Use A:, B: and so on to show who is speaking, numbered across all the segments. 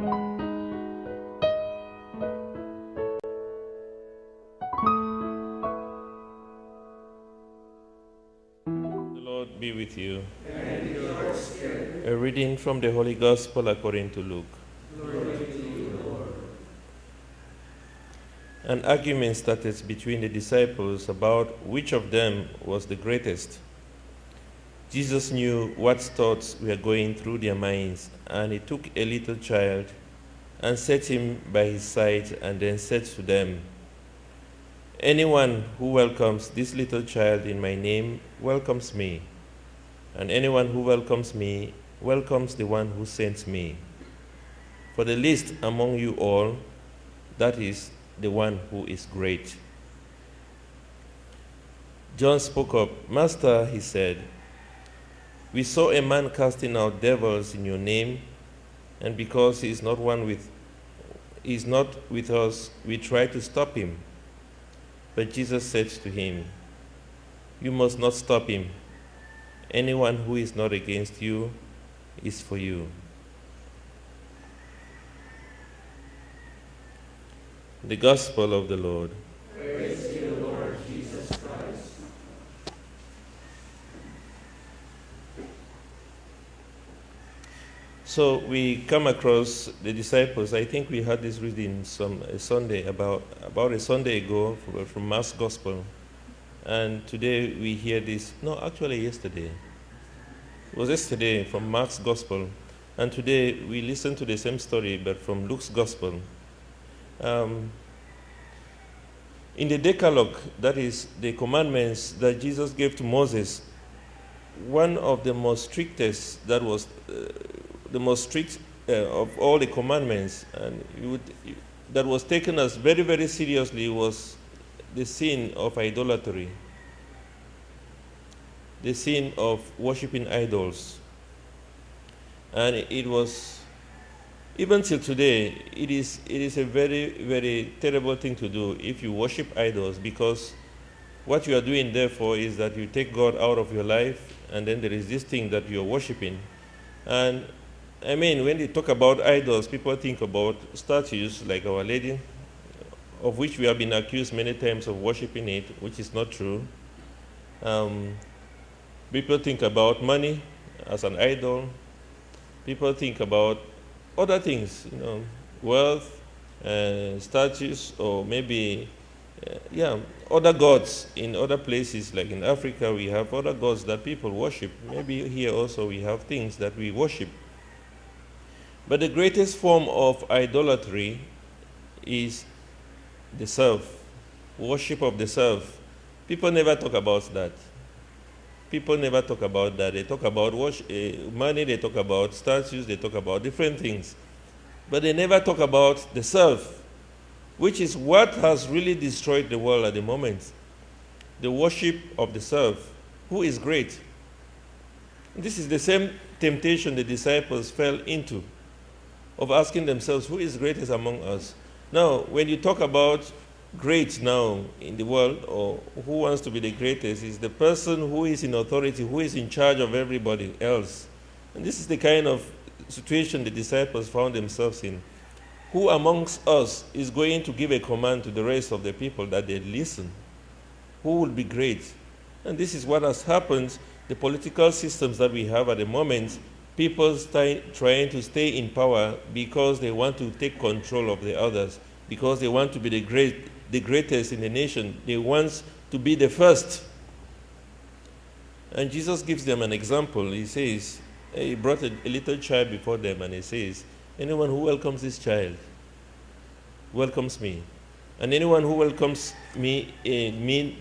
A: Lord be with you.
B: And with your spirit.
A: A reading from the Holy Gospel according to Luke.
B: Glory to you, Lord.
A: An argument started between the disciples about which of them was the greatest. Jesus knew what thoughts were going through their minds, and he took a little child and set him by his side, and then said to them, "Anyone who welcomes this little child in my name welcomes me, and anyone who welcomes me welcomes the one who sent me. For the least among you all, that is the one who is great." John spoke up. "Master," he said, "we saw a man casting out devils in your name, and because he is not with us, we tried to stop him." But Jesus said to him, "You must not stop him. Anyone who is not against you is for you." The Gospel of the Lord.
B: Praise to you, Lord Jesus Christ.
A: So we come across the disciples. I think we had this reading a Sunday about a Sunday ago from Mark's Gospel, and today we hear this. No, actually yesterday. It was yesterday from Mark's Gospel, and today we listen to the same story but from Luke's Gospel. In the Decalogue, that is the commandments that Jesus gave to Moses, one of the most strictest, that was the most strict of all the commandments, and that was taken as very, very seriously, was the sin of idolatry, the sin of worshiping idols. And it was, even till today, it is a very, very terrible thing to do if you worship idols, because what you are doing therefore is that you take God out of your life, and then there is this thing that you are worshiping. And I mean, when they talk about idols, people think about statues like Our Lady, of which we have been accused many times of worshiping it, which is not true. People think about money as an idol. People think about other things, wealth, statues, or maybe, other gods in other places. Like in Africa, we have other gods that people worship. Maybe here also we have things that we worship. But the greatest form of idolatry is the self, worship of the self. People never talk about that. People never talk about that. They talk about money, they talk about statues, they talk about different things. But they never talk about the self, which is what has really destroyed the world at the moment. The worship of the self. Who is great? This is the same temptation the disciples fell into, of asking themselves, who is greatest among us? Now, when you talk about great now in the world, or who wants to be the greatest, is the person who is in authority, who is in charge of everybody else. And this is the kind of situation the disciples found themselves in. Who amongst us is going to give a command to the rest of the people that they listen? Who will be great? And this is what has happened. The political systems that we have at the moment, people trying to stay in power because they want to take control of the others, because they want to be the greatest in the nation. They want to be the first. And Jesus gives them an example. He says, he brought a little child before them, and he says, anyone who welcomes this child welcomes me. And anyone who welcomes me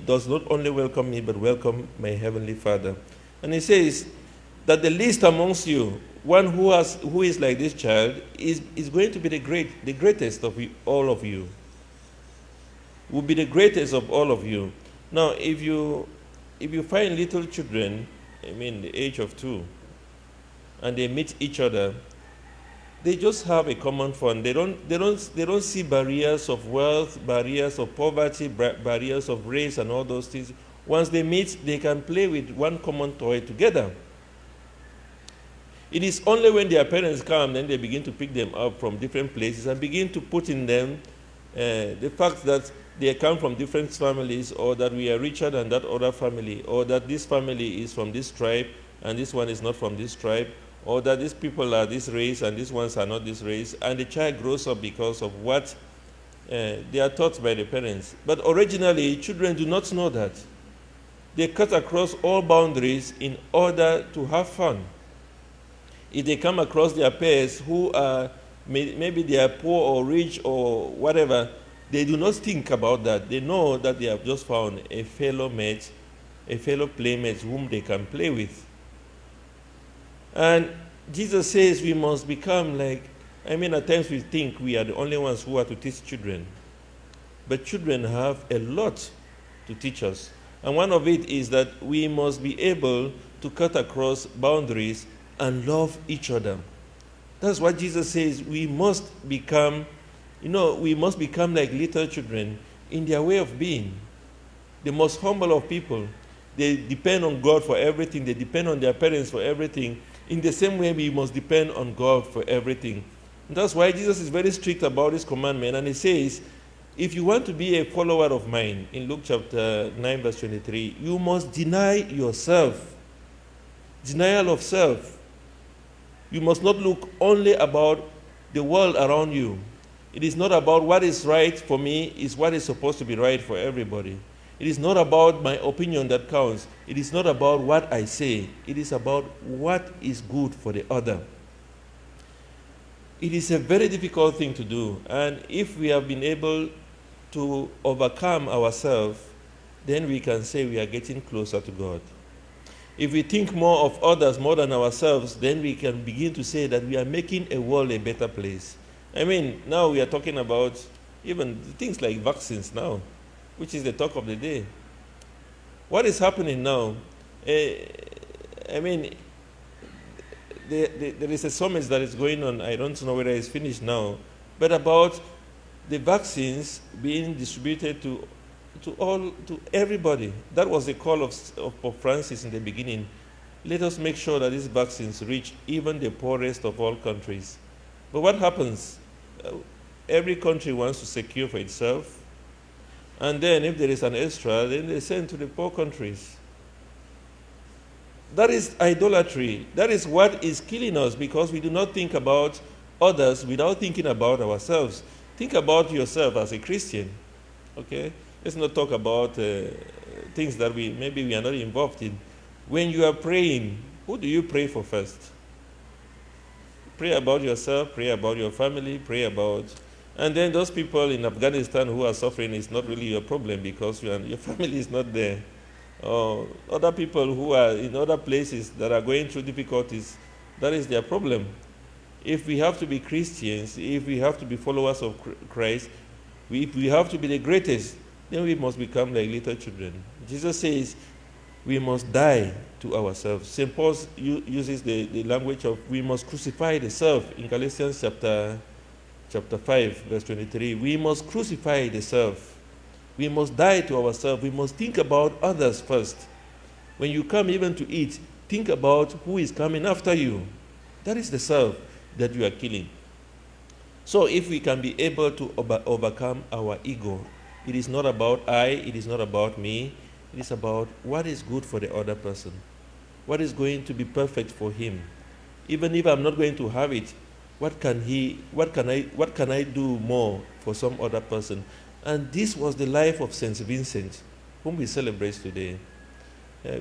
A: does not only welcome me, but welcome my heavenly Father. And he says that the least amongst you, one who is like this child, is going to be the greatest of all of you. Will be the greatest of all of you. Now, if you find little children, the age of 2, and they meet each other, they just have a common fun. They don't see barriers of wealth, barriers of poverty, barriers of race, and all those things. Once they meet, they can play with one common toy together. It is only when their parents come, then they begin to pick them up from different places and begin to put in them the fact that they come from different families, or that we are richer than that other family, or that this family is from this tribe and this one is not from this tribe, or that these people are this race and these ones are not this race. And the child grows up because of what they are taught by the parents. But originally, children do not know that. They cut across all boundaries in order to have fun. If they come across their peers who are, maybe they are poor or rich or whatever, they do not think about that. They know that they have just found a fellow mate, a fellow playmate whom they can play with. And Jesus says we must become like, at times we think we are the only ones who are to teach children. But children have a lot to teach us. And one of it is that we must be able to cut across boundaries and love each other. That's what Jesus says. We must become, we must become like little children in their way of being. The most humble of people. They depend on God for everything. They depend on their parents for everything. In the same way, we must depend on God for everything. And that's why Jesus is very strict about this commandment. And he says, if you want to be a follower of mine, in Luke chapter 9, verse 23, you must deny yourself. Denial of self. You must not look only about the world around you. It is not about what is right for me, it's what is supposed to be right for everybody. It is not about my opinion that counts. It is not about what I say. It is about what is good for the other. It is a very difficult thing to do. And if we have been able to overcome ourselves, then we can say we are getting closer to God. If we think more of others more than ourselves, then we can begin to say that we are making a world a better place. Now we are talking about even things like vaccines now, which is the talk of the day. What is happening now? There is a summit that is going on. I don't know whether it's finished now, but about the vaccines being distributed to everybody. That was the call of Pope Francis in the beginning. Let us make sure that these vaccines reach even the poorest of all countries. But what happens? Every country wants to secure for itself, and then if there is an extra, then they send to the poor countries. That is idolatry. That is what is killing us, because we do not think about others without thinking about ourselves. Think about yourself as a Christian. Okay? Let's not talk about things that maybe we are not involved in. When you are praying, who do you pray for first? Pray about yourself, pray about your family, pray about... And then those people in Afghanistan who are suffering is not really your problem, because your family is not there. Or other people who are in other places that are going through difficulties, that is their problem. If we have to be Christians, if we have to be followers of Christ, if we have to be the greatest, then we must become like little children. Jesus says we must die to ourselves. St. Paul uses the language of we must crucify the self in Galatians chapter 5, verse 23. We must crucify the self. We must die to ourselves. We must think about others first. When you come even to eat, think about who is coming after you. That is the self that you are killing. So if we can be able to overcome our ego, it is not about I, it is not about me, it is about what is good for the other person. What is going to be perfect for him. Even if I'm not going to have it, what can I do more for some other person? And this was the life of Saint Vincent, whom we celebrate today.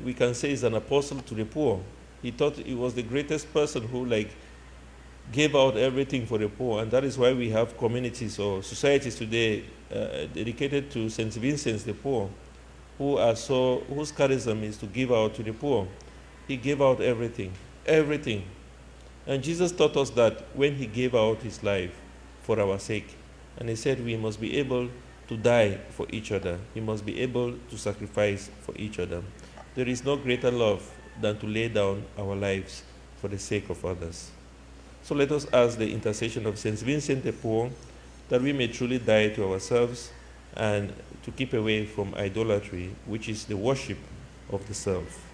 A: We can say he's an apostle to the poor. He thought he was the greatest person who gave out everything for the poor, and that is why we have communities or societies today dedicated to Saint Vincent the poor, whose charism is to give out to the poor. He gave out everything, everything. And Jesus taught us that when he gave out his life for our sake. And he said we must be able to die for each other. We must be able to sacrifice for each other. There is no greater love than to lay down our lives for the sake of others. So let us ask the intercession of Saint Vincent de Paul that we may truly die to ourselves and to keep away from idolatry, which is the worship of the self.